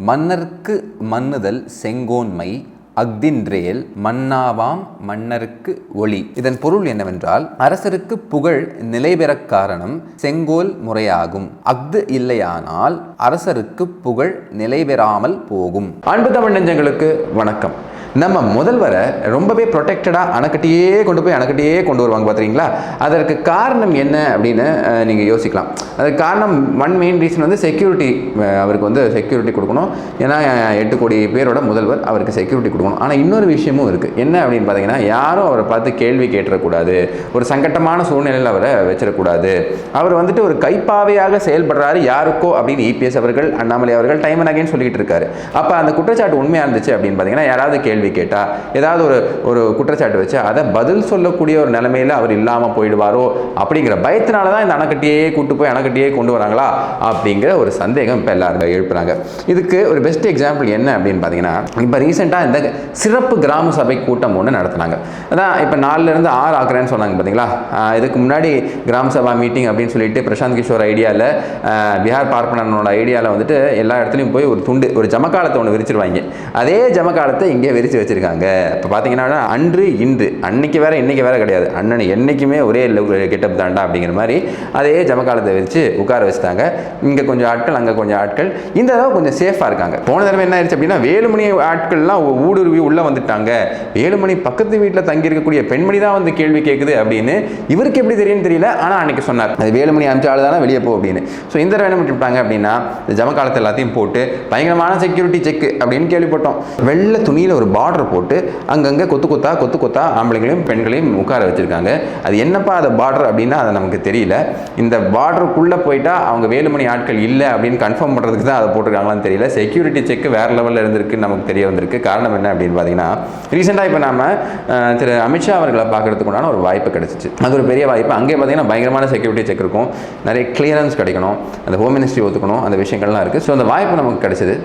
மன்னர்க்கு மன்னுதல் செங்கோன்மை அஃதின்றேல் மன்னாவாம் மன்னருக்கு ஒளி. இதன் பொருள் என்னவென்றால், அரசருக்கு புகழ் நிலைபெறக் காரணம் செங்கோல் முறையாகும். அஃது இல்லையானால் அரசருக்கு புகழ் நிலைபெறாமல் போகும். அன்பு தமிழ் நெஞ்சங்களுக்கு வணக்கம். நம்ம முதல்வரை ரொம்பவே ப்ரொடெக்டடாக அணைக்கட்டியே கொண்டு வருவாங்க பார்த்துறீங்களா? அதற்கு காரணம் என்ன அப்படின்னு நீங்கள் யோசிக்கலாம். அதுக்கு காரணம் மெயின் ரீசன் வந்து செக்யூரிட்டி. அவருக்கு வந்து செக்யூரிட்டி கொடுக்கணும். ஏன்னா 8 கோடி பேரோட முதல்வர், அவருக்கு செக்யூரிட்டி கொடுக்கணும். ஆனால் இன்னொரு விஷயமும் இருக்குது. என்ன அப்படின்னு பார்த்தீங்கன்னா, யாரும் அவரை பார்த்து கேள்வி கேட்டுறக்கூடாது, ஒரு சங்கட்டமான சூழ்நிலையில் அவரை வச்சிடக்கூடாது. அவர் வந்துட்டு ஒரு கைப்பாவையாக செயல்படுறாரு யாருக்கோ அப்படின்னு இபிஎஸ் அவர்கள், அண்ணாமலை அவர்கள் டைம் அண்ட் அகைன் சொல்லிக்கிட்டு இருக்காரு. அப்போ அந்த குற்றச்சாட்டு உண்மையாக இருந்துச்சு அப்படின்னு பார்த்தீங்கன்னா, யாராவது கேள்வி கேட்டால் ஏதாவது ஒரு குற்றச்சாட்டு வச்சு அதை பதில் சொல்லக்கூடிய ஒரு நிலைமையில் அவர் இல்லாமல் போயிடுவாரோ அப்படிங்கிற பயத்தினால தான் இந்த அணைக்கட்டியே கொண்டு வராங்களா அப்படிங்கிற ஒரு சந்தேகம் இப்போ எல்லாரும் எழுப்புறாங்க. இதுக்கு ஒரு பெஸ்ட் எக்ஸாம்பிள் என்ன அப்படின்னு பார்த்தீங்கன்னா, இப்போ ரீசெண்டாக இந்த சிறப்பு கிராம சபை கூட்டம் ஒன்று நடத்தினாங்க. அதான் இப்போ 4லேருந்து 6 ஆக்குறேன்னு சொன்னாங்க பார்த்தீங்களா? இதுக்கு முன்னாடி கிராம சபா மீட்டிங் அப்படின்னு சொல்லிட்டு பிரசாந்த் கிஷோர் ஐடியாவில், பிஹார் பார்ப்பனோட ஐடியாவில் வந்துட்டு எல்லா இடத்துலையும் போய் ஒரு ஜமக்காலத்தை ஒன்று விரிச்சிருவாங்க. அதே ஜமக்காலத்தை இங்கே விரிச்சு வச்சிருக்காங்க. இப்போ பார்த்தீங்கன்னா, அன்று இன்று, அன்னைக்கு வேற இன்னைக்கு வேற கிடையாது, அண்ணன் என்னைக்குமே ஒரே கெட்டப் தாண்டா அப்படிங்கிற மாதிரி அதே ஜமக்காலத்தை வச்சு உட்கார வச்சுட்டாங்க. இங்கே கொஞ்சம் ஆட்கள், அங்கே கொஞ்சம் ஆட்கள். இந்த தடவை கொஞ்சம் சேஃபாக இருக்காங்க. போன தடவை என்ன ஆயிடுச்சு அப்படின்னா, வேலுமணி ஆட்கள்லாம் ஊடுருவி உள்ளே வந்துட்டாங்க. வேலுமணி பக்கத்து வீட்டில் தங்கி இருக்கக்கூடிய பெண்மணி தான் வந்து கேள்வி கேட்குது அப்படின்னு இவருக்கு எப்படி தெரியும்னு தெரியல. ஆனால் அன்னைக்கு சொன்னார், அது வேலுமணி அமிச்சாள் தானே, வெளியே போ அப்படின்னு. ஸோ இந்த தடவை என்ன பண்ணிட்டாங்க அப்படின்னா, இந்த ஜமக்காலத்தை எல்லாத்தையும் போட்டு பயங்கரமான செக்யூரிட்டி செக் அப்படின்னு கேள்விப்பட்டோம். வெள்ளை துணியில் ஒரு பார்டர் போட்டு அங்கங்கே கொத்து கொத்தா ஆம்பளைங்களையும் பெண்களையும் உட்கார வச்சிருக்காங்க. அது என்னப்பா அது பார்டர் அப்படின்னா அது நமக்கு தெரியல. இந்த பார்டருக்குள்ளே போயிட்டா அவங்க வேலுமணி ஆட்கள் இல்லை அப்படின்னு கன்ஃபார்ம் பண்ணுறதுக்கு தான் அதை போட்டிருக்காங்களான்னு தெரியல. செக்யூரிட்டி செக் வேறு லெவலில் இருந்திருக்குன்னு நமக்கு தெரிய வந்திருக்கு. காரணம் என்ன அப்படின்னு பார்த்தீங்கன்னா, ரீசெண்டாக இப்போ நம்ம திரு அமித்ஷா அவர்களை பார்க்கறதுக்கு உண்டான ஒரு வாய்ப்பு கிடைச்சிச்சு. அது ஒரு பெரிய வாய்ப்பு. அங்கே பார்த்தீங்கன்னா பயங்கரமான செக்யூரிட்டி செக் இருக்கும், நிறைய கிளியரன்ஸ் கிடைக்கணும், அந்த ஹோம் மினிஸ்ட்ரி ஒத்துக்கணும், அந்த விஷயங்கள்லாம் இருக்குது. ஸோ அந்த வாய்ப்பு நமக்கு கிடைச்சிது.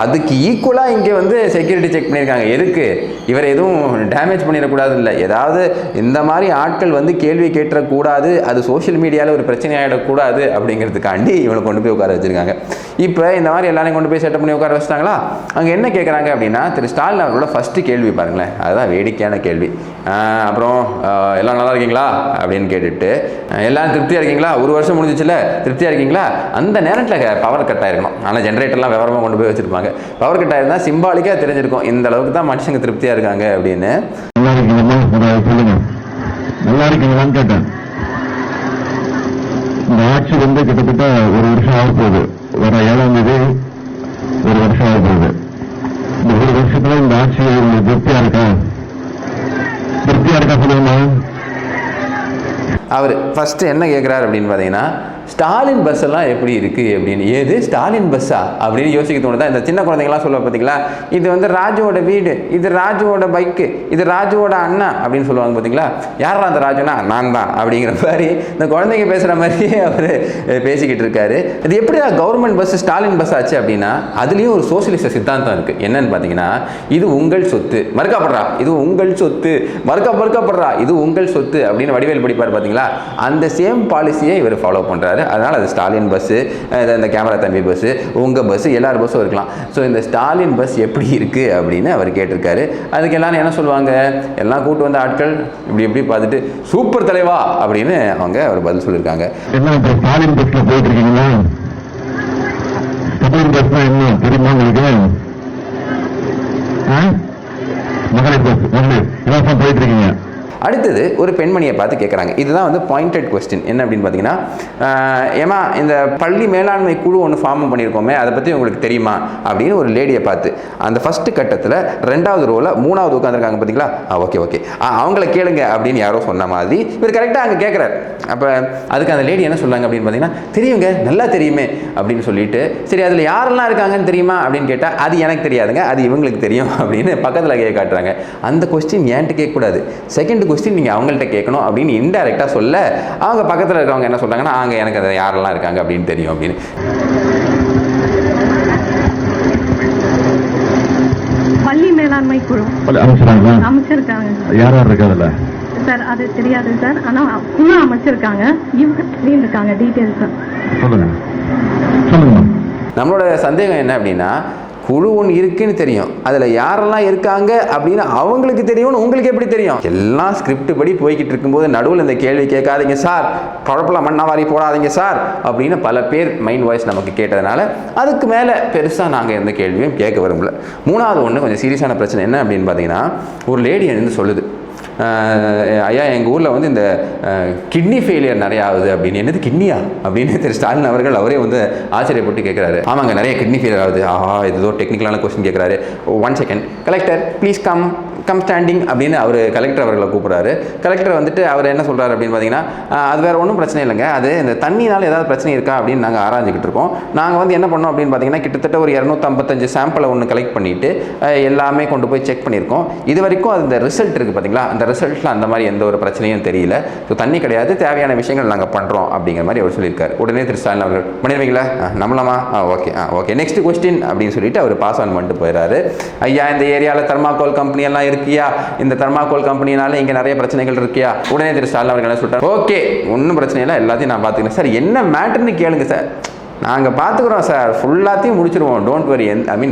அதுக்கு ஈக்குவலாக இங்கே வந்து செக்யூரிட்டி செக் பண்ணியிருக்காங்க. எதுக்கு? இவர் எதுவும் டேமேஜ் பண்ணிடக்கூடாது இல்லை, ஏதாவது இந்த மாதிரி ஆட்கள் வந்து கேள்வி கேட்டுறக்கூடாது, அது சோஷியல் மீடியாவில் ஒரு பிரச்சனை ஆகிடக்கூடாது அப்படிங்கிறதுக்காண்டி இவனை கொண்டு போய் உட்கார வச்சுருக்காங்க. இப்போ இந்த மாதிரி எல்லாரையும் கொண்டு போய் செட்டப் பண்ணி உட்கார வச்சுட்டாங்களா? அங்கே என்ன கேட்குறாங்க அப்படின்னா, திரு ஸ்டாலின் அவர்களோட ஃபஸ்ட்டு கேள்வி பாருங்களேன், அதுதான் வேடிக்கையான கேள்வி. அப்புறம் எல்லாம் நல்லா இருக்கீங்களா அப்படின்னு கேட்டுட்டு, எல்லாம் திருப்தியாக இருக்கீங்களா, ஒரு வருஷம் முடிஞ்சிச்சுல, திருப்தியாக இருக்கீங்களா? அந்த நேரத்தில் பவர் கட் ஆகிருக்கணும். ஆனால் ஜென்ரேட்டர்லாம் விவரமாக கொண்டு போய் வச்சுருப்பாங்க. பவர் கட் ஆயிருந்தால் சிம்பாலிக்காக தெரிஞ்சிருக்கும் இந்த அளவுக்கு தான் மனுஷங்க திருப்தியாக இருக்காங்க அப்படின்னு. நல்லா இருக்கீங்களான்னு கேட்டேன். இந்த ஆட்சி வந்து கிட்டத்தட்ட ஒரு வருஷம் ஆக போகுது. வர 7ஆம் தேதி ஒரு வருஷம் ஆக போகுது. இந்த ஒரு வருஷத்துல இந்த ஆட்சி திருப்தியா இருக்கா சொல்லுங்க. அவர் ஃபஸ்ட்டு என்ன கேட்குறாரு அப்படின்னு பார்த்தீங்கன்னா, ஸ்டாலின் பஸ் எல்லாம் எப்படி இருக்குது அப்படின்னு. ஏது ஸ்டாலின் பஸ்ஸா அப்படின்னு யோசிக்க தோணுதா? இந்த சின்ன குழந்தைங்களாம் சொல்லுவாங்க பார்த்தீங்களா, இது வந்து ராஜுவோட வீடு, இது ராஜுவோட பைக்கு, இது ராஜுவோட அண்ணா அப்படின்னு சொல்லுவாங்க பார்த்தீங்களா. யாரா அந்த ராஜுனா? நான் தான் அப்படிங்கிற மாதிரி இந்த குழந்தைங்க பேசுகிற மாதிரியே அவர் பேசிக்கிட்டு இருக்காரு. இது எப்படி கவர்மெண்ட் பஸ் ஸ்டாலின் பஸ் ஆச்சு அப்படின்னா, அதுலேயும் ஒரு சோசியலிச சித்தாந்தம் இருக்குது. என்னன்னு பார்த்தீங்கன்னா, இது உங்கள் சொத்து, மறுக்கப்படுறா, இது உங்கள் சொத்து, மறுக்கப்படுறா, இது உங்கள் சொத்து அப்படின்னு வடிவேல் படிப்பார் பார்த்தீங்களா. அந்த சேம் பாலிசியை இவர் ஃபாலோ பண்ணுறாரு. அதனால் அது ஸ்டாலின் பஸ்ஸு, இந்த கேமரா தம்பி பஸ்ஸு, உங்கள் பஸ்ஸு, எல்லார் பஸ்ஸும் இருக்கலாம். ஸோ இந்த ஸ்டாலின் பஸ் எப்படி இருக்குது அப்படின்னு அவர் கேட்டிருக்காரு. அதுக்கு எல்லாரும் என்ன சொல்லுவாங்க, எல்லாம் கூட்டு வந்த ஆட்கள் இப்படி பார்த்துட்டு சூப்பர் தலைவா அப்படின்னு அவங்க அவர் பதில் சொல்லியிருக்காங்க. என்ன ஸ்டாலின் பஸ்ல போயிட்டு இருக்கீங்களா? ஸ்டாலின் பஸ்னா என்ன தெரியுமா உங்களுக்கு? மகளிர் பஸ் இலவசம் போயிட்டு இருக்கீங்க. அடுத்தது ஒரு பெண்மணியை பார்த்து கேட்குறாங்க. இதுதான் வந்து பாயிண்டட் கொஸ்டின். என்ன அப்படின்னு பார்த்தீங்கன்னா, ஏமா இந்த பள்ளி மேலாண்மை குழு ஒன்று ஃபார்ம் பண்ணியிருக்கோமே, அதை பற்றி உங்களுக்கு தெரியுமா அப்படின்னு ஒரு லேடியை பார்த்து, அந்த ஃபஸ்ட்டு கட்டத்தில் 2வது ரோவில் 3வது உட்காந்துருக்காங்க பார்த்தீங்களா, ஓகே அவங்கள கேளுங்க அப்படின்னு யாரோ சொன்ன மாதிரி இவர் கரெக்டாக அங்கே கேட்குறாரு. அப்போ அதுக்கு அந்த லேடி என்ன சொல்கிறாங்க அப்படின்னு பார்த்தீங்கன்னா, தெரியுங்க, நல்லா தெரியுமே அப்படின்னு சொல்லிட்டு, சரி அதில் யாரெல்லாம் இருக்காங்கன்னு தெரியுமா அப்படின்னு கேட்டால், அது எனக்கு தெரியாதுங்க, அது இவங்களுக்கு தெரியும் அப்படின்னு பக்கத்தில் காட்டுறாங்க. அந்த கொஸ்டின் ஏன்ட்டு கேட்கக்கூடாது, செகண்ட் கொஸ்டின் நீங்கள் அவங்கள்ட்ட கேட்கணும் அப்படின்னு இன்டைரக்டாக சொல்ல, அவங்க பக்கத்தில் இருக்கிறவங்க என்ன சொல்கிறாங்கன்னா, எனக்கு அதை யாரெல்லாம் இருக்காங்க அப்படின்னு தெரியும் அப்படின்னு. பள்ளி மேலாண்மை குழு அமைச்சிருக்காங்க. யார் இருக்காதுல்ல சார்? அது தெரியாது சார். ஆனால் குழு அமைச்சிருக்காங்க, இவங்க இருக்காங்க. டீட்டெயில்ஸ் சொல்லுங்க. நம்மளோட சந்தேகம் என்ன அப்படின்னா, குழு ஒன்று இருக்குன்னு தெரியும், அதில் யாரெல்லாம் இருக்காங்க அப்படின்னு அவங்களுக்கு தெரியும்னு உங்களுக்கு எப்படி தெரியும்? எல்லாம் ஸ்கிரிப்ட் படி போய்கிட்டு இருக்கும்போது நடுவில் இந்த கேள்வி கேட்காதீங்க சார், குழப்பல மண்ணாவாரி போடாதீங்க சார் அப்படின்னு பல பேர் மைண்ட் வாய்ஸ் நமக்கு கேட்டதுனால அதுக்கு மேலே பெருசாக நாங்கள் எந்த கேள்வியும் கேட்க விரும்பல. மூணாவது ஒன்று கொஞ்சம் சீரியஸான பிரச்சனை என்ன அப்படின்னு பார்த்தீங்கன்னா, ஒரு லேடி எழுந்து சொல்லுது, ஐயா எங்கள் ஊரில் வந்து இந்த கிட்னி ஃபெயிலியர் நிறையா ஆகுது அப்படின்னு. என்னது கிட்னியா அப்படின்னு திரு ஸ்டாலின் அவர்கள் அவரே வந்து ஆச்சரியப்பட்டு கேட்குறாரு. ஆமாங்க நிறைய கிட்னி ஃபெயிலியர் ஆகுது. இது ஏதோ டெக்னிக்கலான கொஸ்டின் கேட்குறாரு. 1 second collector please come standing அப்படின்னு அவர் கலெக்டர் அவர்களை கூப்பிட்றாரு. கலெக்டர் வந்துட்டு அவர் என்ன சொல்கிறார் அப்படின்னு பார்த்தீங்கன்னா, அது வேறு ஒன்றும் பிரச்சனை இல்லைங்க, அது இந்த தண்ணினால் ஏதாவது பிரச்சனை இருக்கா அப்படின்னு நாங்கள் ஆராய்ஞ்சிக்கிட்டு இருக்கோம். நாங்கள் வந்து என்ன பண்ணோம் அப்படின்னு பார்த்தீங்கன்னா, கிட்டத்தட்ட ஒரு 255 சாம்பிளை ஒன்று கலெக்ட் பண்ணிவிட்டு எல்லாமே கொண்டு போய் செக் பண்ணியிருக்கோம். இது வரைக்கும் அது இந்த ரிசல்ட் இருக்குது பார்த்தீங்களா, அந்த ரிசல்ட்டில் அந்த மாதிரி எந்த ஒரு பிரச்சனையும் தெரியல. ஸோ தண்ணி கிடையாது, தேவையான விஷயங்கள் நாங்கள் பண்ணுறோம் அப்படிங்கிற மாதிரி அவர் சொல்லியிருக்காரு. உடனே திரு ஸ்டாலின் அவர்கள் பண்ணிடுவீங்களா, நம்பலாமா, ஓகே நெக்ஸ்ட் கொஸ்டின் அப்படின்னு சொல்லிட்டு அவர் பாஸ் ஆன் பண்ணிட்டு போயிடுறாரு. ஐயா இந்த ஏரியாவில் தெர்மாக்கோல் கம்பெனி எல்லாம் இருக்கியா, இந்த தெர்மாக்கோல் கம்பெனினால இங்கே நிறைய பிரச்சனைகள் இருக்கியா? உடனே திரு ஸ்டாலின் அவர்கள் என்ன சொல்லிட்டார், ஓகே ஒன்றும் பிரச்சனை இல்லை, எல்லாத்தையும் நான் பார்த்துக்கிறேன் சார், என்ன மேட்டர்னு கேளுங்க சார், நாங்கள் பார்த்துக்குறோம் சார், ஃபுல்லாத்தையும் முடிச்சிருவோம், டோன்ட் வரி,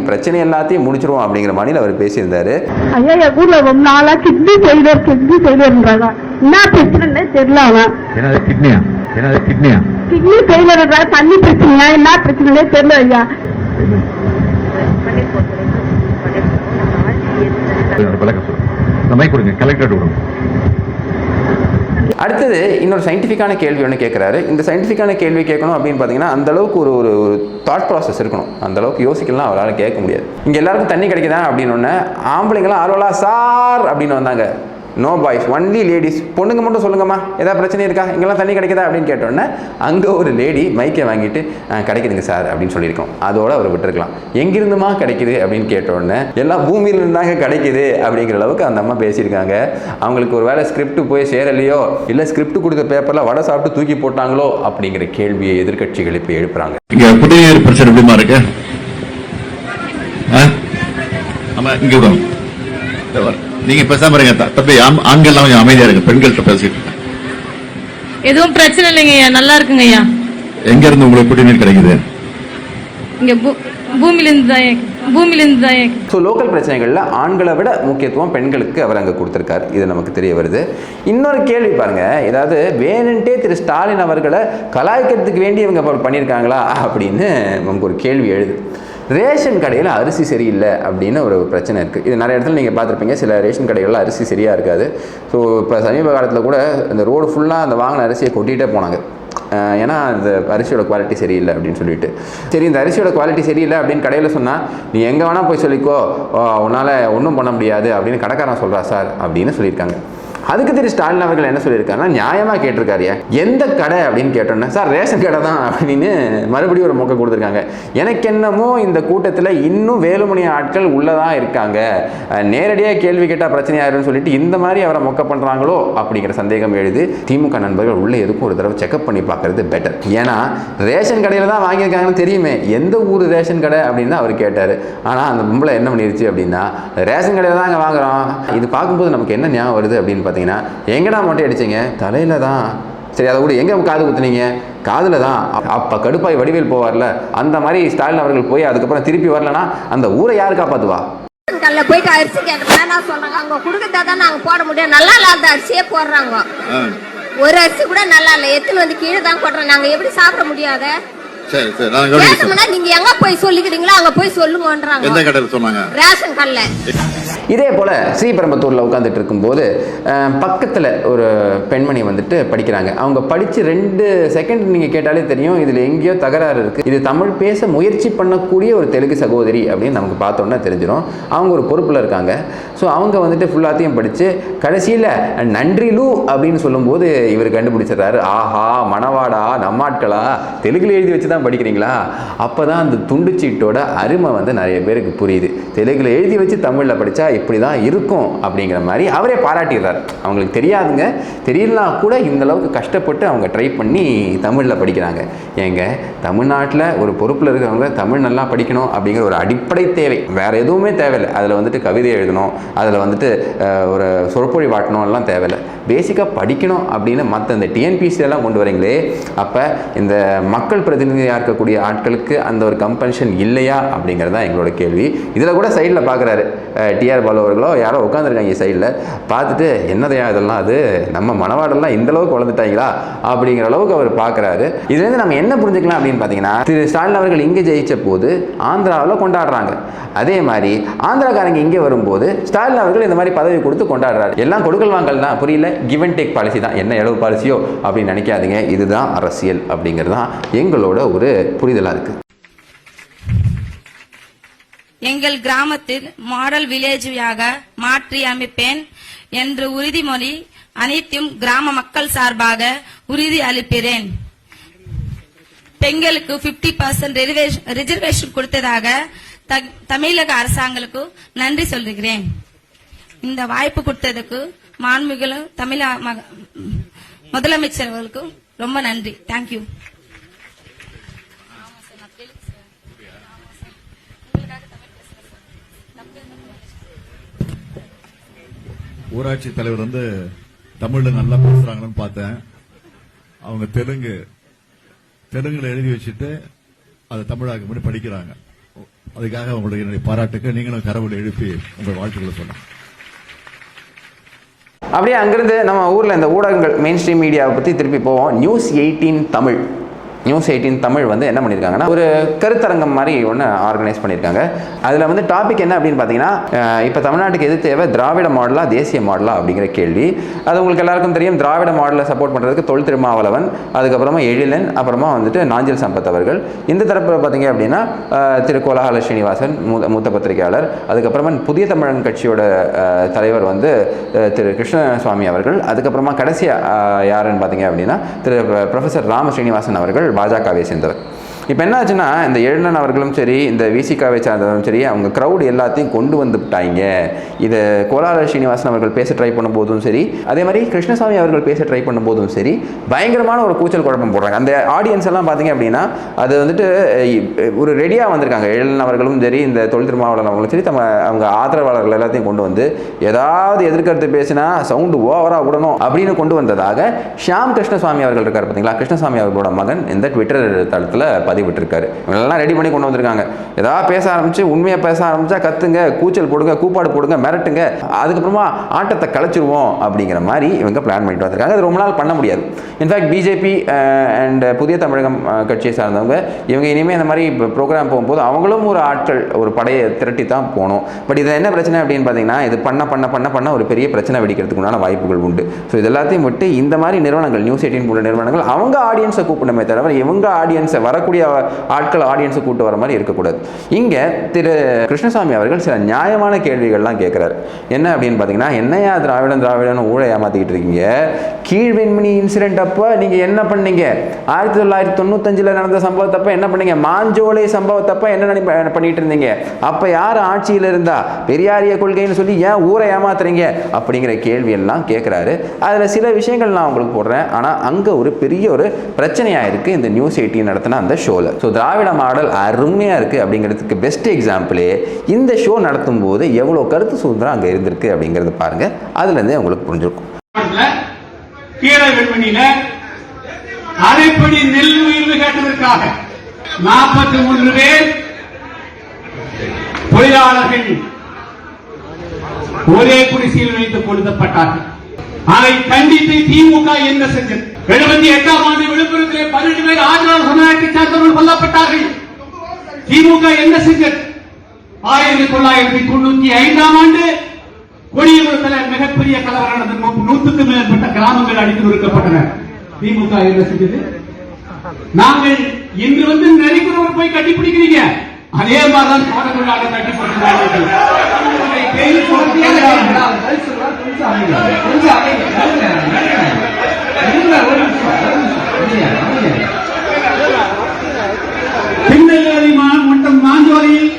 பிரச்சனை எல்லாத்தையும் முடிச்சிருவோம் அப்படிங்கிற மாதிரி அவர் பேசியிருந்தாரு. ஐயா என் ஊர்ல ரொம்ப நாளா கிட்னி ஃபெயிலியர்ன்றாங்க, என்ன பிரச்சனை தெரியல. என்னது கிட்னியா கிட்னி ஃபெயிலியர்ன்றா, தண்ணி பிரச்சனையா, என்ன பிரச்சனையே தெரியல ஐயா. கலெக்டர் கொடுங்க. அடுத்தது இன்னொரு சயின்டிஃபிக்கான கேள்வி ஒன்று கேட்குறாரு. இந்த சயின்டிஃபிக்கான கேள்வி கேட்கணும் அப்படின்னு பார்த்தீங்கன்னா அந்தளவுக்கு ஒரு தாட் ப்ராசஸ் இருக்கணும், அந்தளவுக்கு யோசிக்கலாம் அவரால் கேட்க முடியாது. இங்கே எல்லாருக்கும் தண்ணி கிடைக்குதா அப்படின்னு ஒன்று ஆம்பளைங்களாம் ஆர்வலா சார் அப்படின்னு வந்தாங்க. நோ பாய்ஸ், ஒன்லி லேடிஸ், பொண்ணுங்க மட்டும் சொல்லுங்கம்மா ஏதாவது பிரச்சனை இருக்கா, இங்கெல்லாம் தண்ணி கிடைக்குதா அப்படின்னு கேட்டோன்னே அங்கே ஒரு லேடி மைக்கை வாங்கிட்டு கிடைக்குதுங்க சார் அப்படின்னு சொல்லியிருக்கோம். அதோடு அவர் விட்டுருக்கலாம். எங்கிருந்துமா கிடைக்குது அப்படின்னு கேட்டோன்னே எல்லாம் பூமியில் இருந்தாங்க கிடைக்குது அப்படிங்கிற அளவுக்கு அந்த அம்மா பேசியிருக்காங்க. அவங்களுக்கு ஒரு வேளை ஸ்கிரிப்ட் போய் சேரலையோ, இல்லை ஸ்கிரிப்ட் கொடுத்த பேப்பரில் வடை சாப்பிட்டு தூக்கி போட்டாங்களோ அப்படிங்கிற கேள்வியை எதிர்கட்சிகள் இப்போ எழுப்புறாங்க. இங்கே குடிநீர் பிரச்சனை எப்படிமா இருக்கு? ஆமாம் இங்கே விடும், நீங்க பேசாம இருங்க தம்பி, ஆண்கள் கொஞ்சம் அமைதியா இருக்கு, பெண்கள்கிட்ட பேசிட்டு எதுவும் பிரச்சனை இல்லைங்க ஐயா, நல்லா இருக்குங்க ஐயா. எங்க இருந்து உங்களுக்கு குடிநீர் கிடைக்குது? இங்க பூமியிலிருந்து தான். ஸோ லோக்கல் பிரச்சனைகளில் ஆண்களை விட முக்கியத்துவம் பெண்களுக்கு அவர் அங்கே கொடுத்துருக்காரு, இது நமக்கு தெரிய வருது. இன்னொரு கேள்வி பாருங்க, ஏதாவது வேணுன்ட்டே திரு ஸ்டாலின் அவர்களை கலாய்க்கிறதுக்கு வேண்டி இவங்க பண்ணியிருக்காங்களா அப்படின்னு நமக்கு ஒரு கேள்வி எழுது. ரேஷன் கடையில் அரிசி சரியில்லை அப்படின்னு ஒரு பிரச்சனை இருக்குது. இது நிறைய இடத்துல நீங்கள் பார்த்துருப்பீங்க, சில ரேஷன் கடைகளில் அரிசி சரியாக இருக்காது. ஸோ இப்போ சமீப காலத்தில் கூட இந்த ரோடு ஃபுல்லாக அந்த வாங்கின அரிசியை கொட்டிகிட்டே போனாங்க. ஏன்னா அந்த அரிசியோட குவாலிட்டி சரியில்லை அப்படின்னு சொல்லிட்டு. சரி இந்த அரிசியோட குவாலிட்டி சரியில்லை அப்படின்னு கடையில் சொன்னால் நீ எங்கே வேணால் போய் சொல்லிக்கோ, உன்னால் ஒன்றும் பண்ண முடியாது அப்படின்னு கடைக்காரன் சொல்கிறா சார் அப்படின்னு சொல்லியிருக்காங்க. அதுக்கு திரு ஸ்டாலின் அவர்கள் என்ன சொல்லியிருக்காங்கன்னா, நியாயமாக கேட்டிருக்காரு, எந்த கடை அப்படின்னு கேட்டோன்னே சார் ரேஷன் கடை தான் அப்படின்னு மறுபடியும் ஒரு மொக்கை கொடுத்துருக்காங்க. எனக்கு என்னமோ இந்த கூட்டத்தில் இன்னும் வேலுமணி ஆட்கள் உள்ளதான் இருக்காங்க, நேரடியாக கேள்வி கேட்டால் பிரச்சனையாயிருன்னு சொல்லிட்டு இந்த மாதிரி அவரை மொக்க பண்ணுறாங்களோ அப்படிங்கிற சந்தேகம் எழுது. திமுக நண்பர்கள் உள்ளே எதுக்கும் ஒரு தடவை செக்அப் பண்ணி பார்க்கறது பெட்டர். ஏன்னா ரேஷன் கடையில் தான் வாங்கியிருக்காங்கன்னு தெரியுமே, எந்த ஊர் ரேஷன் கடை அப்படின்னு தான் அவர் கேட்டார். ஆனால் அந்த பொம்பளை என்ன பண்ணிருச்சு அப்படின்னா, ரேஷன் கடையில் தான் அங்கே வாங்குகிறோம். இது பார்க்கும்போது நமக்கு என்ன ஞாபகம் வருது அப்படின்னு பார்த்தீங்கன்னா, எங்கடா மொட்டை அடிச்சிங்க, தலையில தான். சரி அதை கூட எங்கே காது குத்துனீங்க, காதில் தான். அப்போ கடுப்பாய் வடிவேல் போவார்ல, அந்த மாதிரி ஸ்டாலின் அவர்கள் போய் அதுக்கப்புறம் திருப்பி வரலன்னா அந்த ஊரை யாரு காப்பாற்றுவா? போயிட்டு அரிசி கேட்டா சொல்றாங்க, அவங்க கொடுக்கறதா தான் நாங்க போட முடியும், நல்லா இல்லாத அரிசியே போடுறாங்க. ஒரு அரிசி கூட நல்லா இல்லை, எத்தனை வந்து கீழே தான் போடுறோம், நாங்க எப்படி சாப்பிட முடியாத? நீங்க எங்க போய் சொல்லிக்கிறீங்களோ அங்க போய் சொல்லுங்கன்றாங்க. எந்த கடையில் சொன்னாங்க? ரேஷன் கடையில். இதே போல் ஸ்ரீபெரும்புத்தூரில் உட்காந்துட்டு இருக்கும்போது பக்கத்தில் ஒரு பெண்மணி வந்துட்டு படிக்கிறாங்க. அவங்க படித்து 2 செகண்ட் நீங்கள் கேட்டாலே தெரியும் இதில் எங்கேயோ தகராறு இருக்குது. இது தமிழ் பேச முயற்சி பண்ணக்கூடிய ஒரு தெலுங்கு சகோதரி அப்படின்னு நமக்கு பார்த்தோன்னா தெரிஞ்சிடும். அவங்க ஒரு பொறுப்பில் இருக்காங்க. ஸோ அவங்க வந்துட்டு ஃபுல்லாத்தையும் படித்து கடைசியில் நன்றிலு அப்படின்னு சொல்லும்போது இவர் கண்டுபிடிச்சிடுறாரு, ஆஹா மணவாடா நம்மாட்களா தெலுங்குல எழுதி வச்சு தான் படிக்கிறீங்களா? அப்போ தான் அந்த துண்டுச்சீட்டோட அருமை வந்து நிறைய பேருக்கு புரியுது. தெலுங்குல எழுதி வச்சு தமிழில் படித்தா இப்படி தான் இருக்கும் அப்படிங்கிற மாதிரி அவரே பாராட்டிடுறார். அவங்களுக்கு தெரியாதுங்க, தெரியலாம் கூட இந்த அளவுக்கு கஷ்டப்பட்டு அவங்க ட்ரை பண்ணி தமிழில் படிக்கிறாங்க. ஏங்க தமிழ்நாட்டில் ஒரு பொறுப்பில் இருக்கிறவங்க தமிழ் நல்லா படிக்கணும் அப்படிங்கிற ஒரு அடிப்படை தேவை, வேறு எதுவுமே தேவையில்லை. அதில் வந்துட்டு கவிதை எழுதணும், அதில் வந்துட்டு ஒரு சொற்பொழி வாட்டணும் எல்லாம் தேவையில்லை. பேசிக்காக படிக்கணும் அப்படின்னு மற்ற இந்த டிஎன்பிசியெல்லாம் கொண்டு வரீங்களே, அப்போ இந்த மக்கள் பிரதிநிதியாக இருக்கக்கூடிய ஆட்களுக்கு அந்த ஒரு கம்பல்ஷன் இல்லையா அப்படிங்கிறது தான் எங்களோட கேள்வி. இதில் கூட சைடில் பார்க்குறாரு டிஆர் பாலு அவர்களோ யாரோ உட்காந்துருக்காங்க சைடில், பார்த்துட்டு என்னதையா இதெல்லாம், அது நம்ம மனவாடெல்லாம் இந்த அளவுக்கு வளர்ந்துட்டாங்களா அப்படிங்கிற அளவுக்கு அவர் பார்க்குறாரு. இதுலேருந்து நம்ம என்ன புரிஞ்சுக்கலாம் அப்படின்னு பார்த்தீங்கன்னா, திரு ஸ்டாலின் அவர்கள் இங்கே ஜெயிச்ச போது ஆந்திராவில் கொண்டாடுறாங்க, அதே மாதிரி ஆந்திராக்காரங்க இங்கே வரும்போது ஸ்டாலின் அவர்கள் இந்த மாதிரி பதவி கொடுத்து கொண்டாடுறாரு. எல்லாம் கொடுக்கல் வாங்கல் தான், புரியல, கிவ் அண்ட் டேக் பாலிசி தான். என்ன எவ்வளவு பாலிசியோ அப்படின்னு நினைக்காதீங்க, இதுதான் அரசியல் அப்படிங்கிறது தான் எங்களோட ஒரு புரிதலாக இருக்கு. எங்கள் கிராமத்தில் மாடல் வில்லேஜாக மாற்றி அமைப்பேன் என்ற உறுதிமொழி அனைத்தும் கிராம மக்கள் சார்பாக உறுதி அளிக்கிறேன். பெண்களுக்கு 50% ரிசர்வேஷன் கொடுத்ததாக தமிழக அரசாங்கத்துக்கு நன்றி சொல்கிறேன். இந்த வாய்ப்பு கொடுத்ததுக்கு மாண்புமிகு முதலமைச்சர்களுக்கு ரொம்ப நன்றி. தேங்க்யூ. ஊராட்சி தலைவர் வந்து தமிழ்ல நல்லா பேசுறாங்கன்னு பார்த்தேன். அவங்க தெலுங்குல எழுதி வச்சுட்டு அதை தமிழாக்க பண்ணி படிக்கிறாங்க. அதுக்காக உங்களுக்கு என்னுடைய பாராட்டுக்கு. நீங்களும் கரவுல எழுப்பி உங்கள் வாழ்த்துக்களை சொன்னேன். அப்படியே அங்கிருந்து நம்ம ஊரில் இந்த ஊடகங்கள் மெயின் ஸ்ட்ரீம் மீடியாவை பற்றி திருப்பி போவோம். நியூஸ் 18 தமிழ். நியூஸ் 18 தமிழ் வந்து என்ன பண்ணியிருக்காங்கன்னா, ஒரு கருத்தரங்கம் மாதிரி ஒன்று ஆர்கனைஸ் பண்ணியிருக்காங்க. அதில் வந்து டாபிக் என்ன அப்படின்னு பார்த்தீங்கன்னா, இப்போ தமிழ்நாட்டுக்கு எது தேவை, திராவிட மாடலா தேசிய மாடலா அப்படிங்கிற கேள்வி. அது உங்களுக்கு எல்லாருக்கும் தெரியும். திராவிட மாடலை சப்போர்ட் பண்ணுறதுக்கு தொல் திருமாவளவன், அதுக்கப்புறமா எழிலன், அப்புறமா வந்துட்டு நாஞ்சில் சம்பத் அவர்கள். இந்த தரப்பில் பார்த்தீங்க அப்படின்னா திரு கோலாஹல ஸ்ரீனிவாசன் மூத்த பத்திரிகையாளர், அதுக்கப்புறமா புதிய தமிழன் கட்சியோட தலைவர் வந்து திரு கிருஷ்ணசுவாமி அவர்கள், அதுக்கப்புறமா கடைசியாக யாருன்னு பார்த்தீங்க அப்படின்னா திரு ப்ரொஃபஸர் ராம ஸ்ரீனிவாசன் அவர்கள் பாஜகவை சேர்ந்தவர். இப்போ என்ன ஆச்சுன்னா, இந்த எழிலன் அவர்களும் சரி, இந்த விசிகாவை சார்ந்தவரும் சரி, அவங்க க்ரௌடு எல்லாத்தையும் கொண்டு வந்துவிட்டாங்க. இதை கோலாஹல ஸ்ரீனிவாசன் அவர்கள் பேச ட்ரை பண்ணும்போதும் சரி, அதே மாதிரி கிருஷ்ணசாமி அவர்கள் பேச ட்ரை பண்ணும்போதும் சரி, பயங்கரமான ஒரு கூச்சல் குழப்பம் போடுறாங்க. அந்த ஆடியன்ஸ் எல்லாம் பார்த்தீங்க அப்படின்னா அது வந்துட்டு ஒரு ரெடியாக வந்திருக்காங்க. எழிலன் அவர்களும் சரி, இந்த தொல் திருமாவளவன் அவர்களும் சரி, அவங்க ஆதரவாளர்கள் எல்லாத்தையும் கொண்டு வந்து ஏதாவது எதிர்கருத்து பேசினா சவுண்டு ஓவராக விடணும் அப்படின்னு கொண்டு வந்ததாக ஷியாம் கிருஷ்ணசுவாமி அவர்கள் இருக்கார் பார்த்தீங்களா, கிருஷ்ணசாமி அவர்களோட மகன் இந்த ட்விட்டர் தளத்தில் பதிவிட்டிருக்காரு. இவங்கெல்லாம் ரெடி பண்ணி கொண்டு வந்திருக்காங்க. ஏதாவது பேச ஆரம்பிச்சு, உண்மையாக பேச ஆரம்பிச்சா கத்துங்க, கூச்சல் போடுங்க, கூப்பாடு போடுங்க, மிரட்டுங்க, அதுக்கப்புறமா ஆட்டத்தை கலைச்சிருவோம் அப்படிங்கிற மாதிரி இவங்க பிளான் பண்ணிட்டு வந்திருக்காங்க. அது ரொம்ப நாள் பண்ண முடியாது. இன்ஃபேக்ட் பிஜேபி அண்ட் புதிய தமிழகம் கட்சியை சார்ந்தவங்க இவங்க இனிமேல் இந்த மாதிரி ப்ரோக்ராம் போகும்போது அவங்களும் ஒரு ஆட்கள், ஒரு படையை திரட்டி தான் போகணும். பட் இதில் என்ன பிரச்சனை அப்படின்னு பார்த்தீங்கன்னா, இது பண்ண ஒரு பெரிய பிரச்சனை வெடிக்கிறதுக்கு உண்டான வாய்ப்புகள் உண்டு. ஸோ இது எல்லாத்தையும் விட்டு இந்த மாதிரி நிறுவனங்கள், நியூஸ் 18 போன்ற நிறுவனங்கள் அவங்க ஆடியன்ஸை கூப்பிடணுமே தவிர இவங்க ஆடியன்ஸை வரக்கூடிய ஆட்கள் ஆடியன்ஸை கூட்டு வர மாதிரி இருக்கக்கூடாது. இங்கே திரு கிருஷ்ணசாமி அவர்கள் சில நியாயமான கேள்விகள்லாம் கேட்குறாரு. என்ன அப்படின்னு பார்த்தீங்கன்னா, என்னையா திராவிடன் ஊழலை ஏமாற்றிக்கிட்டு இருக்கீங்க? கீழ்வெண்மணி இன்சிடென்ட் அப்போ நீங்கள் என்ன பண்ணீங்க? 1995 நடந்த சம்பவத்தப்போ என்ன பண்ணீங்க? மாஞ்சோலை சம்பவத்தப்போ என்ன பண்ணிட்டு இருந்தீங்க? அப்போ யார் ஆட்சியில் இருந்தா? பெரியாரிய கொள்கைன்னு சொல்லி ஏன் ஊரை ஏமாத்துறீங்க அப்படிங்கிற கேள்வி எல்லாம் கேட்குறாரு. அதில் சில விஷயங்கள் நான் உங்களுக்கு போடுறேன். ஆனால் அங்கே ஒரு பெரிய ஒரு பிரச்சனையாக இருக்குது இந்த நியூஸ் 18 நடத்தின அந்த ஷோவில். ஸோ திராவிட மாடல் அருமையாக இருக்குது அப்படிங்கிறதுக்கு பெஸ்ட் எக்ஸாம்பிளே இந்த ஷோ நடத்தும் போது எவ்வளோ கருத்து சுதந்திரம் அங்கே இருந்திருக்கு அப்படிங்கிறது பாருங்க. அதுலேருந்தே உங்களுக்கு புரிஞ்சிருக்கும். அரைப்படி நெல் உயர்வு கேட்டதற்காக 43 பேர் தொழிலாளர்கள் ஒரே குடிசையில் வைத்துக் கொளுத்தப்பட்டார்கள். அதை கண்டித்து திமுக என்ன செஞ்சது? 78ஆம் ஆண்டு விழுப்புரத்திலே 12 பேர் ஆதிவாசி சமுதாயத்தை சேர்ந்தவர்கள் கொல்லப்பட்டார்கள். திமுக என்ன செஞ்சது? 1995ஆம் ஆண்டு கொடியகுளத்தில் மிகப்பெரிய கலவரம் நடந்தது. 100க்கும் மேற்பட்ட கிராமங்கள் அடித்து நொறுக்கப்பட்டன. திமுக என்ன செஞ்சது? நாங்கள் இன்று வந்து நெறிக்குறவர் போய் கட்டிப்பிடிக்கிறீங்க, அதே மாதிரிதான் தோட்டங்களாக கட்டிப்பிடிக்கிறார்கள். திருநெல்வேலி மற்றும் மாஞ்சோலையில்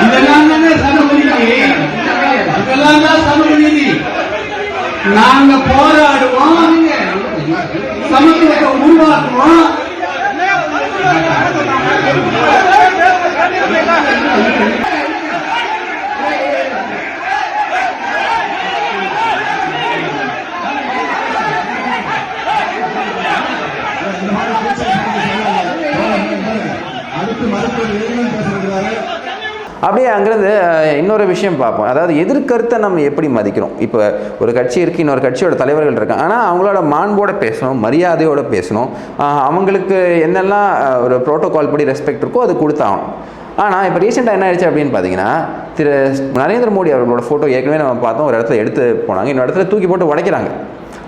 இதெல்லாம் தானே சமூக, இதெல்லாம் தான் சமூக நீதி. நாங்க போராடுவோம், சமத்துவத்தை உருவாக்குவோம். அப்படியே அங்கேருந்து இன்னொரு விஷயம் பார்ப்போம். அதாவது எதிர்கருத்தை நம்ம எப்படி மதிக்கிறோம். இப்போ ஒரு கட்சி இருக்குது, இன்னொரு கட்சியோட தலைவர்கள் இருக்காங்க, ஆனால் அவங்களோட மாண்போட பேசணும், மரியாதையோடு பேசணும், அவங்களுக்கு என்னெல்லாம் ஒரு ப்ரோட்டோகால் படி ரெஸ்பெக்ட் இருக்கோ அது கொடுத்தாகணும். ஆனால் இப்போ ரீசெண்டாக என்ன ஆயிடுச்சு அப்படின்னு பார்த்தீங்கன்னா, திரு நரேந்திர மோடி அவர்களோட ஃபோட்டோ ஏற்கனவே நம்ம பார்த்தோம், ஒரு இடத்துல எடுத்து போனாங்க, இன்னொரு இடத்துல தூக்கி போட்டு உடைக்கிறாங்க.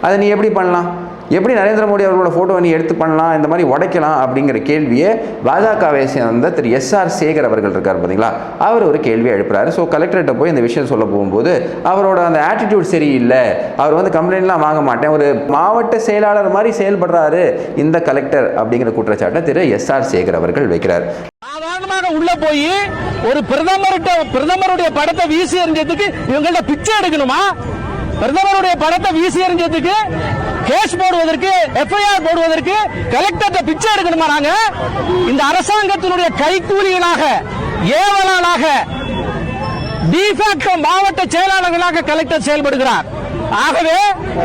அதை நீ எப்படி பண்ணலாம்? எப்படி நரேந்திர மோடி அவர்களோட ஃபோட்டோவை நீ எடுத்து பண்ணலாம், இந்த மாதிரி உடைக்கலாம் அப்படிங்கிற கேள்வியை பாஜகவை சேர்ந்த திரு எஸ்ஆர் சேகர் அவர்கள் இருக்கார் பார்த்தீங்களா, அவர் ஒரு கேள்வியை எழுப்புறாரு. ஸோ கலெக்டர்கிட்ட போய் இந்த விஷயம் சொல்ல போகும்போது அவரோட அந்த ஆட்டிடியூட் சரியில்லை, அவர் வந்து கம்ப்ளைண்ட்லாம் வாங்க மாட்டேன், ஒரு மாவட்ட செயலாளர் மாதிரி செயல்படுறாரு இந்த கலெக்டர் அப்படிங்கிற குற்றச்சாட்டை திரு எஸ்ஆர் சேகர் அவர்கள் வைக்கிறார். சாதாரணமாக உள்ள போய் ஒரு பிரதமருடைய படத்தை வீசி எறிஞ்சதுக்கு இவங்கள்ட்ட பிச்சை எடுக்கணுமா? பிரதமருடைய படத்தை வீசி எறிஞ்சதுக்கு கேஸ் போடுவதற்கு, எஃப்ஐஆர் போடுவதற்கு கலெக்டர்ட்ட பிச்சை எடுக்கணுமா? நாங்க இந்த அரசாங்கத்தினுடைய கைக்கூலிகளாக, ஏவலாளாக, டிஃபாக்டோ மாவட்ட செயலாளர்களாக கலெக்டர் செயல்படுகிறார். ஆகவே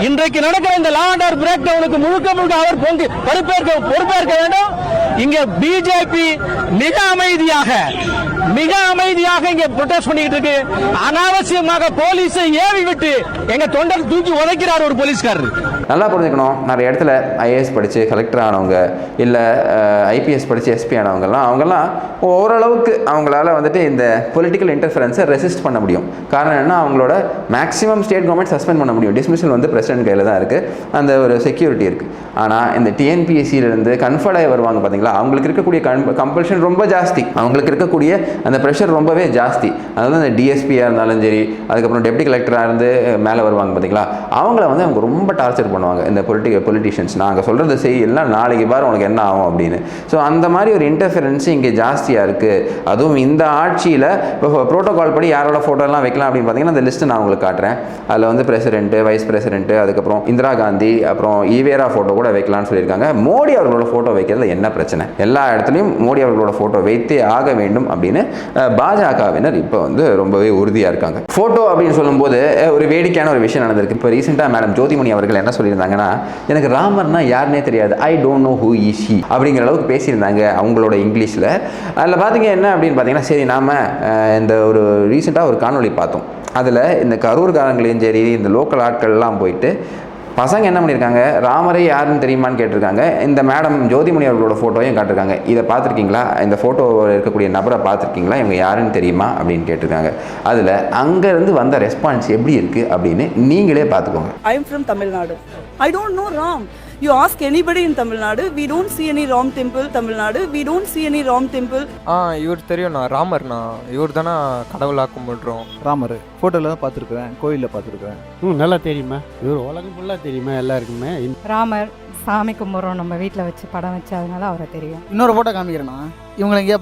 இன்றைக்கு நடக்கிற இந்த லா அண்ட் ஆர்டர் பிரேக் டவுனுக்கு முழுக்க முழுக்க அவர் பொறுப்பேற்க வேண்டும். இங்க பிஜேபி மிக அமைதியாக இங்க ப்ரொடெஸ்ட் பண்ணிட்டு இருக்கு. அனாவசியமாக போலீஸை ஏவி விட்டு எங்க தொண்டர் தூக்கி உதைக்கிறார் ஒரு போலீஸ்காரர். நல்லா புரிஞ்சுக்கணும், நிறைய இடத்துல ஐஏஎஸ் படித்து கலெக்டர் ஆனவங்க, இல்லை ஐபிஎஸ் படித்து எஸ்பி ஆனவங்கலாம், அவங்கெல்லாம் ஓரளவுக்கு அவங்களால வந்துட்டு இந்த பொலிட்டிக்கல் இன்டர்ஃபரன்ஸை ரெசிஸ்ட் பண்ண முடியும். காரணம் என்ன, அவங்களோட மேக்ஸிமம் ஸ்டேட் கவர்மெண்ட் சஸ்பெண்ட் பண்ண முடியும். டிஸ்மிஷல் வந்து பிரசிடென்ட் கையில் தான் இருக்குது, அந்த ஒரு செக்யூரிட்டி இருக்குது. ஆனால் இந்த டிஎன்பிஎஸ்சியிலேருந்து கன்ஃபர்ட் ஆகி வருவாங்க பார்த்தீங்களா, அவங்களுக்கு இருக்கக்கூடிய கம்பல்ஷன் ரொம்ப ஜாஸ்தி, அவங்களுக்கு இருக்கக்கூடிய அந்த ப்ரெஷர் ரொம்பவே ஜாஸ்தி. அதாவது அந்த டிஎஸ்பியாக இருந்தாலும் சரி, அதுக்கப்புறம் டெப்டி கலெக்டராக இருந்து மேலே வருவாங்க பார்த்தீங்களா, அவங்கள வந்து அவங்க ரொம்ப டார்ச்சர் பண்ணுவாங்க இந்த பொலிட்டிஷியன்ஸ். நாங்கள் சொல்கிறது செய்யலாம், நாளைக்கு பாரு உனக்கு என்ன ஆகும் அப்படின்னு. ஸோ அந்த மாதிரி ஒரு இன்டர்ஃபரன்ஸ் இங்கே ஜாஸ்தியாக இருக்குது. அதுவும் இந்த ஆட்சியில் இப்போ ப்ரோட்டோகால் படி யாரோட ஃபோட்டோலாம் வைக்கலாம் அப்படின்னு பார்த்தீங்கன்னா, அந்த லிஸ்ட்டு நான் உங்களுக்கு காட்டுறேன். அதில் வந்து பிரசிடென்ட்டு, வைஸ் பிரசிடென்ட்டு, அதுக்கப்புறம் இந்திரா காந்தி, அப்புறம் ஈவேரா ஃபோட்டோ கூட வைக்கலாம்னு சொல்லியிருக்காங்க. மோடி அவர்களோட ஃபோட்டோ வைக்கிறதுல என்ன பிரச்சனை? எல்லா இடத்துலையும் மோடி அவர்களோட ஃபோட்டோ வைத்தே ஆக வேண்டும் அப்படின்னு பாஜகவினர் இப்போ வந்து ரொம்பவே உறுதியாக இருக்காங்க. ஃபோட்டோ அப்படின்னு சொல்லும்போது ஒரு வேடிக்கையான ஒரு விஷயம் நடந்திருக்கு. இப்போ ரீசெண்டாக மேடம் ஜோதிமணி அவர்கள் என்ன சொல்லியிருந்தாங்கன்னா, எனக்கு ராமர்னா யாருன்னே தெரியாது, I don't know who is he அப்படிங்கிற அளவுக்கு பேசியிருந்தாங்க அவங்களோட இங்கிலீஷில். அதில் பார்த்தீங்க என்ன அப்படின்னு பார்த்தீங்கன்னா, சரி நாம் இந்த ஒரு ரீசெண்டாக ஒரு காணொலி பார்த்தோம். அதில் இந்த கரூர்காரங்களையும் சரி, இந்த லோக்கல் ஆட்கள்லாம் போயிட்டு பசங்க என்ன பண்ணியிருக்காங்க, ராமரை யாருன்னு தெரியுமான்னு கேட்டிருக்காங்க. இந்த மேடம் ஜோதிமணி அவர்களோட ஃபோட்டோவையும் காட்டிருக்காங்க. இதை பார்த்துருக்கீங்களா, இந்த ஃபோட்டோவில் இருக்கக்கூடிய நபரை பார்த்துருக்கீங்களா, இவங்க யாருன்னு தெரியுமா அப்படின்னு கேட்டிருக்காங்க. அதில் அங்கேருந்து வந்த ரெஸ்பான்ஸ் எப்படி இருக்குது அப்படின்னு நீங்களே பார்த்துக்கோங்க. I am from Tamil Nadu. I don't know Ram. You ask anybody in Tamil Nadu, we don't see any Ram temple. Tamil Nadu, we don't see any Ram temple. இவர் தெரியும்ண்ணா, ராமர்ண்ணா, இவர் தானே கடவுளாக கும்பிடுறோம். ராமர் ஃபோட்டோவில் தான் பார்த்துருக்குறேன், கோயிலில் பார்த்துருக்குறேன். நல்லா தெரியுமா, இவர் உலகம் ஃபுல்லாக தெரியுமா எல்லாருக்குமே. ராமர் சாமி கும்பிட்றோம், நம்ம வீட்டில் வச்சு படம் வச்சு, அதனால அவரை தெரியும். இன்னொரு ஃபோட்டோ காமிக்கிறேண்ணா, இவங்களை எங்கேயா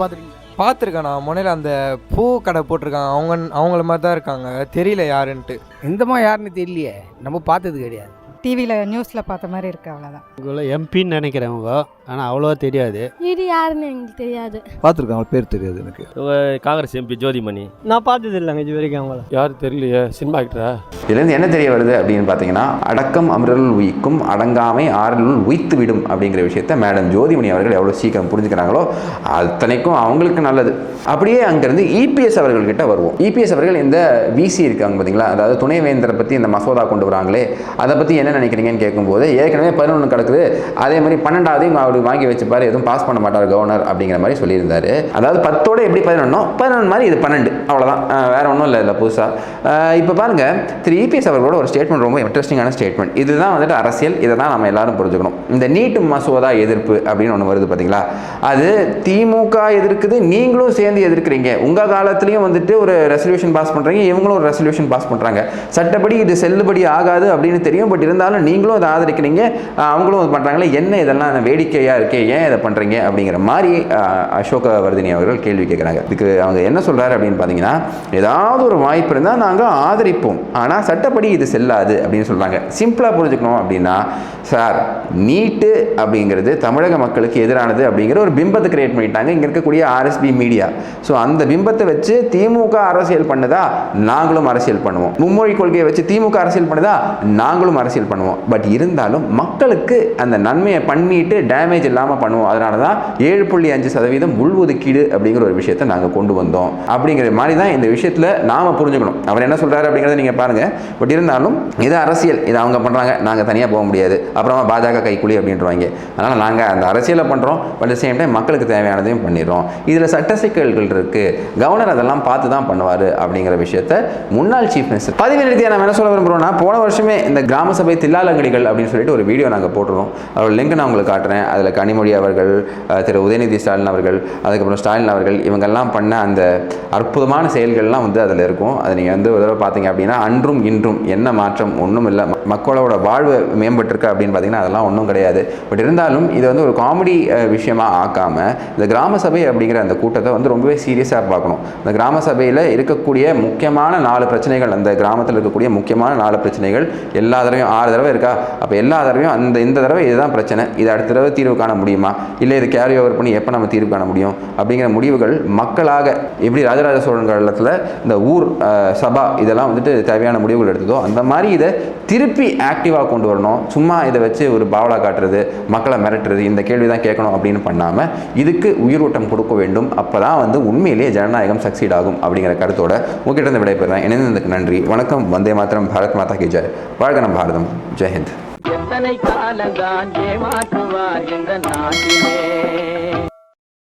பார்த்துருக்கேண்ணா. முனையில் அந்த பூ கடை போட்டிருக்காங்க, அவங்கள மாதிரி தான் இருக்காங்க, தெரியல யாருன்ட்டு. எந்தமா யாருன்னு தெரியலையே, நம்ம பார்த்தது கிடையாது. டிவியில் நியூஸில் பார்த்த மாதிரி இருக்கு, அவ்வளோதான். உங்களை எம்பின்னு நினைக்கிறவங்க, ஆனால் அவ்வளோவா தெரியாது. இது யாருன்னு எங்களுக்கு தெரியாது. பார்த்துருக்கேன், அவங்க பேர் தெரியாது எனக்கு. காங்கிரஸ் எம்பி ஜோதிமணி, நான் பார்த்தது இல்லைங்க இது வரைக்கும். அவங்கள யாரும் தெரியலையே, சினிமா ஆக்டரா. இதுலேருந்து என்ன தெரிய வருது அப்படின்னு பார்த்தீங்கன்னா, அடக்கம் அமரல் உயிக்கும், அடங்காமை ஆறலுள் உயித்து விடும் அப்படிங்கிற விஷயத்த மேடம் ஜோதிமணி அவர்கள் எவ்வளோ சீக்கிரம் புரிஞ்சுக்கிறாங்களோ அத்தனைக்கும் அவங்களுக்கு நல்லது. அப்படியே அங்கேருந்து இபிஎஸ் அவர்கள்கிட்ட வருவோம். இபிஎஸ் அவர்கள் இந்த விசி இருக்காங்க பார்த்தீங்களா, அதாவது துணைவேந்தரை பற்றி இந்த மசோதா கொண்டு வராங்களே, அதை பற்றி என்ன நினைக்கிறீங்கன்னு கேட்கும்போது, ஏற்கனவே 11 கிடக்குது, அதே மாதிரி 12ஆவதையும் அவர் வாங்கி வச்சுப்பாரு, எதுவும் பாஸ் பண்ண மாட்டார் கவர்னர் அப்படிங்கிற மாதிரி சொல்லியிருந்தாரு. அதாவது 10ஓட எப்படி 11 மாதிரி இது 12, அவ்வளோதான், வேற ஒன்றும் இல்லை புதுசாக. இப்போ பாருங்க, திரு இபிஎஸ் அவர்களோட ஒரு ஸ்டேட்மெண்ட் ரொம்ப இன்ட்ரெஸ்டிங்கான ஸ்டேட்மெண்ட். இதுதான் வந்துட்டு அரசியல், இதை தான் நம்ம எல்லாரும் புரிஞ்சுக்கணும். இந்த நீட் மசோதா எதிர்ப்பு அப்படின்னு ஒன்று வருது பார்த்தீங்களா, அது திமுக எதிர்க்குது, நீங்களும் சேர்ந்து எதிர்க்கிறீங்க. உங்கள் காலத்துலேயும் வந்துட்டு ஒரு ரெசல்யூஷன் பாஸ் பண்ணுறீங்க, இவங்களும் ஒரு ரெசல்யூஷன் பாஸ் பண்ணுறாங்க. சட்டப்படி இது செல்லுபடி ஆகாது அப்படின்னு தெரியும், பட் இருந்தாலும் நீங்களும் அதை ஆதரிக்கிறீங்க, அவங்களும் இது பண்ணுறாங்களே, என்ன இதெல்லாம் வேடிக்கையாக இருக்கே, ஏன் இதை பண்ணுறீங்க அப்படிங்கிற மாதிரி அசோக வர்தினி அவர்கள் கேள்வி கேட்குறாங்க. இதுக்கு அவங்க என்ன சொல்கிறாரு அப்படின்னு பார்த்தீங்கன்னா, ஏதாவது ஒரு வாய்ப்பு இருந்தால் நாங்கள் ஆதரிப்போம், ஆனால் சட்டப்படி இது செல்லாது அப்படின்னு சொல்கிறாங்க. சிம்பிளாக புரிஞ்சுக்கணும் அப்படின்னா, சார் நீட்டு அப்படிங்கிறது தமிழக மக்களுக்கு எதிரானது அப்படிங்கிற ஒரு பிம்பத்தை கிரியேட் பண்ணிட்டாங்க இங்கே இருக்கக்கூடிய ஆர்எஸ்பி மீடியா. ஸோ அந்த பிம்பத்தை வச்சு திமுக அரசியல் பண்ணுதா, நாங்களும் அரசியல் பண்ணுவோம். மும்மொழி கொள்கையை வச்சு திமுக அரசியல் பண்ணுதா, நாங்களும் அரசியல் பண்ணுவோம். பட் இருந்தாலும் மக்களுக்கு அந்த நன்மையை பண்ணிட்டு டேமேஜ் இல்லாமல் பண்ணுவோம். அதனால தான் 7.5% உள்ஒதுக்கீடு அப்படிங்கிற ஒரு விஷயத்தை நாங்கள் கொண்டு வந்தோம். அப்படிங்கிற மாதிரி தான் இந்த விஷயத்தில் நாம் புரிஞ்சுக்கணும். அவர் என்ன சொல்கிறாரு அப்படிங்கிறத நீங்கள் பாருங்கள். பட் இருந்தாலும் இது அரசியல், இது அவங்க பண்ணுறாங்க, நாங்கள் தனியாக போக முடியாது, அப்புறமா பாஜக கைக்கூலி அப்படின்றவாங்க. அதனால் நாங்கள் அந்த அரசியலை பண்ணுறோம், பட் சேம் டைம் மக்களுக்கு தேவையானதையும் பண்ணிடுறோம். இதில் சட்ட சிக்கல்கள் இருக்குது, கவர்னர் அதெல்லாம் பார்த்து தான் பண்ணுவார் அப்படிங்கிற விஷயத்தை முன்னாள் சீஃப் மினிஸ்டர் பதிவு நிறுத்தியாக நம்ம என்ன சொல்ல விரும்புகிறோம்னா, போன வருஷமே இந்த கிராம சபை தில்லாலங்கடிகள் அப்படின்னு சொல்லிட்டு ஒரு வீடியோ நாங்கள் போட்டுருவோம். அதோட லிங்க் நான் உங்களுக்கு காட்டுறேன். அதில் கனிமொழி அவர்கள், திரு உதயநிதி ஸ்டாலின் அவர்கள், அதுக்கப்புறம் ஸ்டாலின் அவர்கள், இவங்கெல்லாம் பண்ண அந்த அற்புதமான செயல்கள்லாம் வந்து அதில் இருக்கும். அதை நீங்கள் வந்து ஒரு தடவை பார்த்தீங்க அப்படின்னா, அன்றும் இன்றும் என்ன மாற்றம், ஒன்றும் இல்லை, மக்களோட வாழ்வு மேம்பட்டிருக்கா அப்படின்னு பார்த்தீங்கன்னா அதெல்லாம் ஒன்றும் கிடையாது. பட் இருந்தாலும் இது வந்து ஒரு காமெடி விஷயமாக ஆக்காமல் இந்த கிராம சபை அப்படிங்கிற அந்த கூட்டத்தை வந்து ரொம்பவே சீரியஸாக பார்க்கணும். இந்த கிராம சபையில் இருக்கக்கூடிய முக்கியமான 4 பிரச்சனைகள், அந்த கிராமத்தில் இருக்கக்கூடிய முக்கியமான 4 பிரச்சனைகள் எல்லா தடவையும் 6 தடவை இருக்கா, அப்போ எல்லா தடவையும் இந்த தடவை இதுதான் பிரச்சனை, இது அடுத்த தடவை தீர்வு காண முடியுமா, இல்லை இது கேரி ஓவர் பண்ணி எப்போ நம்ம தீர்வு காண முடியும் அப்படிங்கிற முடிவுகள் மக்களாக எப்படி ராஜராஜ சோழன் காலத்தில் இந்த ஊர் சபா இதெல்லாம் வந்துட்டு தேவையான முடிவுகள் எடுத்ததோ அந்த மாதிரி இதை திருப்பி ஆக்டிவாக கொண்டு வரணும். சும்மா இதை வச்சு ஒரு பாவலா காட்டுறது, மக்களை மிரட்டுறது, இந்த கேள்வி தான் கேட்கணும் அப்படின்னு பண்ணாமல் இதுக்கு உயிரோட்டம் கொடுக்க வேண்டும். அப்போ தான் வந்து உண்மையிலேயே ஜனநாயகம் சக்சீட் ஆகும் அப்படிங்கிற கருத்தோட உங்ககிட்ட இருந்து விடைபெறேன். இணைந்ததுக்கு நன்றி, வணக்கம். வந்தே மாத்திரம், பாரத் மாதா கி ஜெய். வாழ்க நம் பாரதம். ஜெய்ஹிந்த். எத்தனை காலந்தான் ஏமாற்றுவார் இந்த நாட்டிலே.